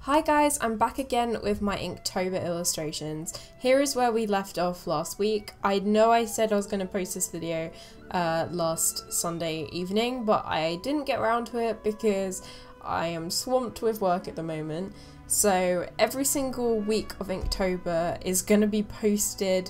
Hi guys, I'm back again with my Inktober illustrations. Here is where we left off last week. I know I said I was going to post this video last Sunday evening, but I didn't get around to it because I am swamped with work at the moment. So every single week of Inktober is going to be posted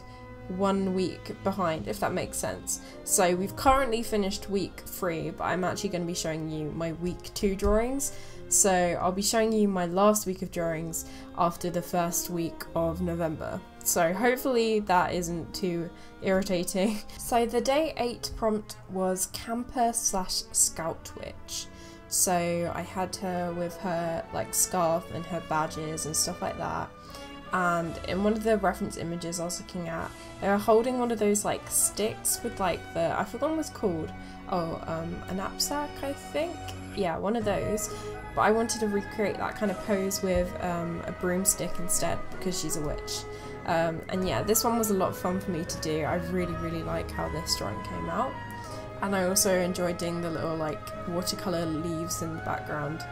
1 week behind, if that makes sense. So we've currently finished week 3, but I'm actually going to be showing you my week 2 drawings. So I'll be showing you my last week of drawings after the first week of November. So hopefully that isn't too irritating. So the day 8 prompt was camper / scout witch. So I had her with her like scarf and her badges and stuff like that. And in one of the reference images I was looking at, they were holding one of those like sticks with like the, I forgot what it's called, a knapsack I think? Yeah, one of those. But I wanted to recreate that kind of pose with a broomstick instead because she's a witch. And yeah, this one was a lot of fun for me to do. I really like how this drawing came out. And I also enjoyed doing the little like watercolour leaves in the background.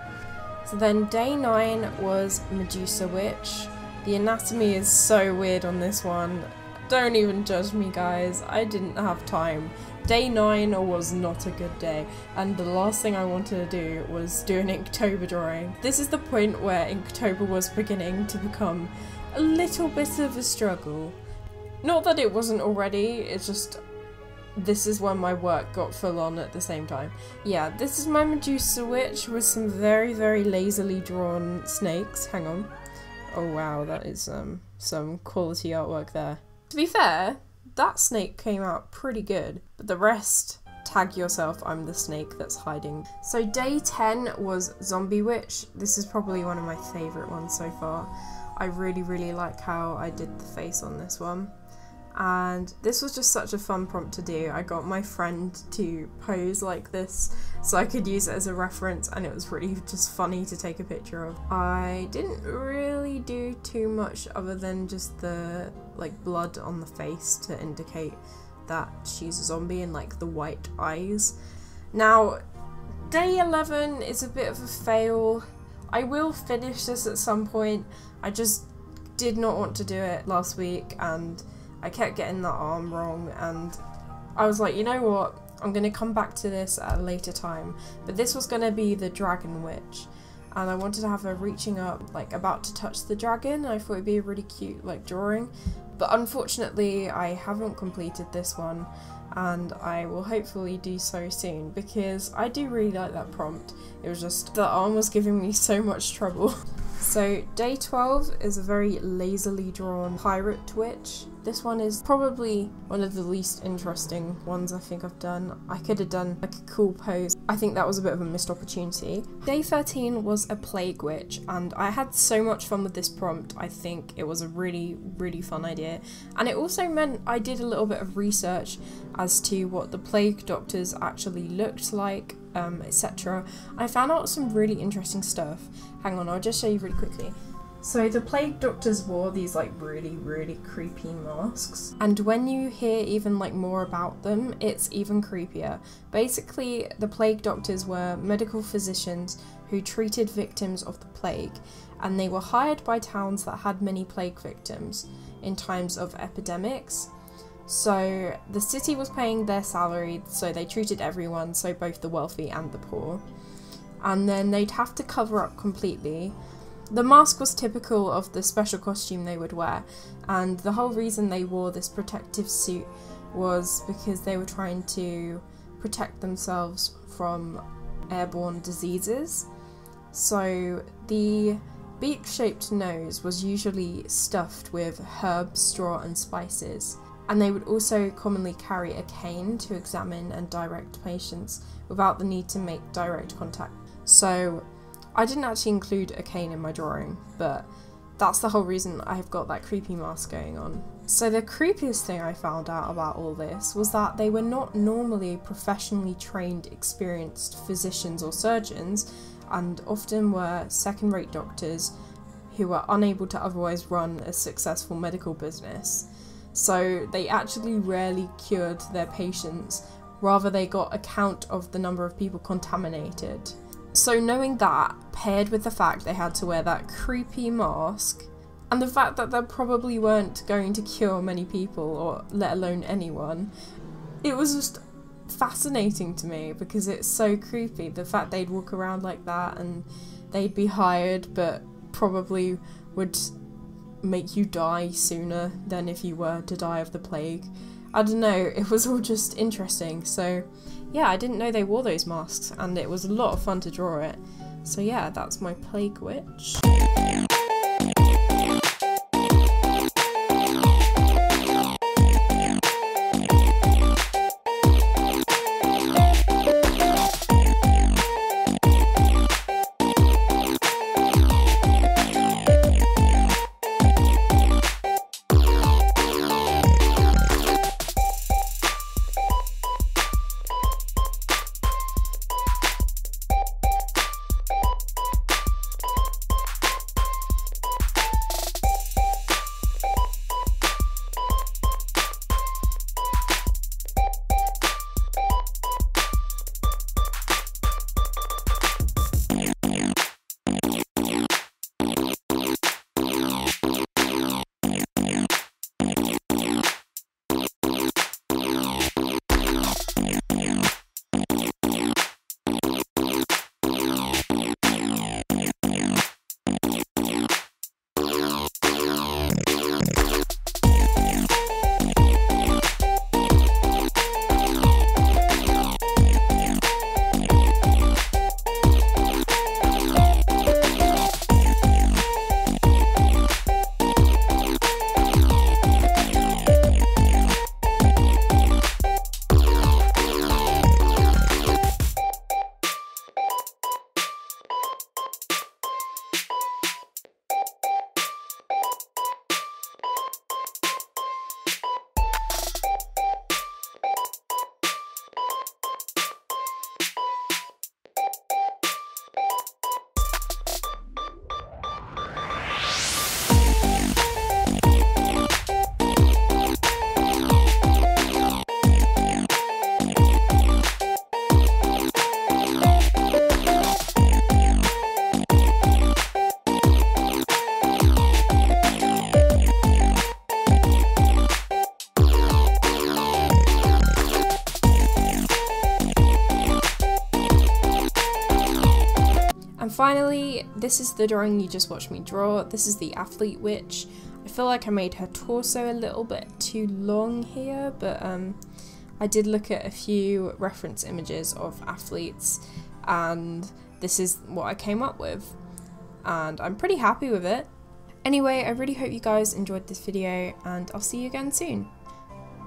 So then day 9 was Medusa Witch. The anatomy is so weird on this one. Don't even judge me guys, I didn't have time. Day 9 was not a good day, and the last thing I wanted to do was do an Inktober drawing. This is the point where Inktober was beginning to become a little bit of a struggle. Not that it wasn't already, it's just this is when my work got full on at the same time. Yeah, this is my Medusa Witch with some very lazily drawn snakes. Hang on. Oh wow, that is some quality artwork there. To be fair, that snake came out pretty good, but the rest, tag yourself, I'm the snake that's hiding. So day 10 was Zombie Witch. This is probably one of my favourite ones so far. I really like how I did the face on this one. And this was just such a fun prompt to do. I got my friend to pose like this so I could use it as a reference, and it was really just funny to take a picture of. I didn't really do too much other than just the like blood on the face to indicate that she's a zombie and like the white eyes. Now day 11 is a bit of a fail. I will finish this at some point. I just did not want to do it last week and I kept getting that arm wrong, and I was like, you know what, I'm going to come back to this at a later time. But this was going to be the Dragon Witch, and I wanted to have her reaching up, like about to touch the dragon. I thought it'd be a really cute like drawing, but unfortunately I haven't completed this one, and I will hopefully do so soon because I do really like that prompt. It was just the arm was giving me so much trouble. So day 12 is a very lazily drawn pirate witch. This one is probably one of the least interesting ones I think I've done. I could have done like a cool pose. I think that was a bit of a missed opportunity. Day 13 was a plague witch, and I had so much fun with this prompt. I think it was a really fun idea, and it also meant I did a little bit of research as to what the plague doctors actually looked like, etc. I found out some really interesting stuff. Hang on, I'll just show you really quickly. So the plague doctors wore these like really creepy masks, and when you hear even like more about them, it's even creepier. Basically, the plague doctors were medical physicians who treated victims of the plague, and they were hired by towns that had many plague victims in times of epidemics. So the city was paying their salary, so they treated everyone, so both the wealthy and the poor. And then they'd have to cover up completely. The mask was typical of the special costume they would wear, and the whole reason they wore this protective suit was because they were trying to protect themselves from airborne diseases. So the beak-shaped nose was usually stuffed with herbs, straw and spices. And they would also commonly carry a cane to examine and direct patients without the need to make direct contact. So I didn't actually include a cane in my drawing, but that's the whole reason I've got that creepy mask going on. So the creepiest thing I found out about all this was that they were not normally professionally trained, experienced physicians or surgeons, and often were second-rate doctors who were unable to otherwise run a successful medical business. So they actually rarely cured their patients, rather they got a count of the number of people contaminated. So knowing that, paired with the fact they had to wear that creepy mask, and the fact that they probably weren't going to cure many people, or let alone anyone, it was just fascinating to me because it's so creepy. The fact they'd walk around like that and they'd be hired but probably would make you die sooner than if you were to die of the plague. I don't know, it was all just interesting. So yeah, I didn't know they wore those masks and it was a lot of fun to draw it. So yeah, that's my plague witch. And finally, this is the drawing you just watched me draw. This is the athlete witch. I feel like I made her torso a little bit too long here, but I did look at a few reference images of athletes and this is what I came up with. And I'm pretty happy with it. Anyway, I really hope you guys enjoyed this video and I'll see you again soon.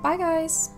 Bye guys!